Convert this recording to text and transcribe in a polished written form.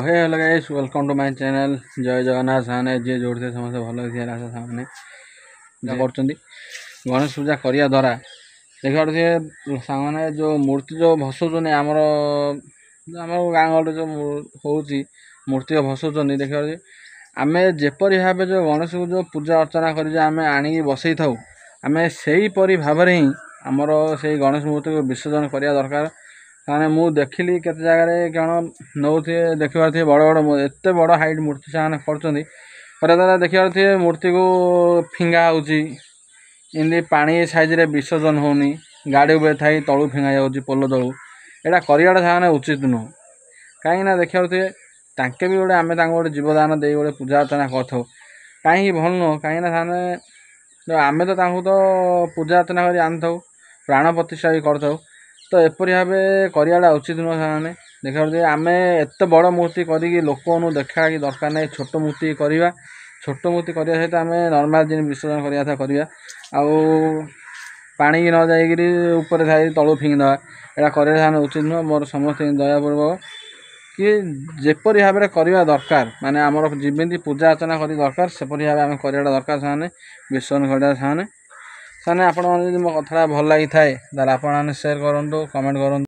Hey hello guys, welcome to my channel. जय जगन्नाथ। सामने जी जोड़ते समस्त भल आशा सामने कर गणेश पूजा करिया द्वारा देखिए सामने जो मूर्ति जो भसौन आमर गाँ गहली जो होची मूर्ति भसौन देखिए आम जेपरी भाव जो गणेश को जो पूजा अर्चना कर आनिकी बसई था आम से भाव ही आमर से गणेश मूर्ति को विसर्जन करिया दरकार। मैंने मुझे देखिली केते जगह कौन नौ देखिए बड़ बड़ एत बड़ हाइट मूर्ति से द्वारा देखिए मूर्ति को फिंगा होमती पानी साइज रे विसर्जन होनी गाड़ी उबे थी तलू फिंगा जाऊँगी पोल तलू यहाँ कराने उचित नुह कहीं देखिए ताके भी गोटे आम गोटे जीवदान दे गोटे पूजा अर्चना कर कहीं भल नुह कहीं आम तो पूजा अर्चना कर आनी था प्राण प्रतिष्ठा भी कर तो एपरी भाव कराटा उचित नुह से देखिए आम एत बड़ मूर्ति करी लोक देखा कि दरकार नहीं छोट मूर्ति करवा छोट मूर्ति करने सहित आम नर्माल जिन विसर्जन करवा करवा पानी की न जाकर तलू फिंगीदे यहाँ कर उचित नुह। मोर समस्त दयापूर्वक कि जेपरी भाव में करवा दरकार माने आमर जमी पूजा अर्चना कर दरकार सेपरी भाव आम कराटा दरकार से विसर्जन करवा से आप मो कथा भल लगी थाए आप शेयर करूँ कमेंट करूँ।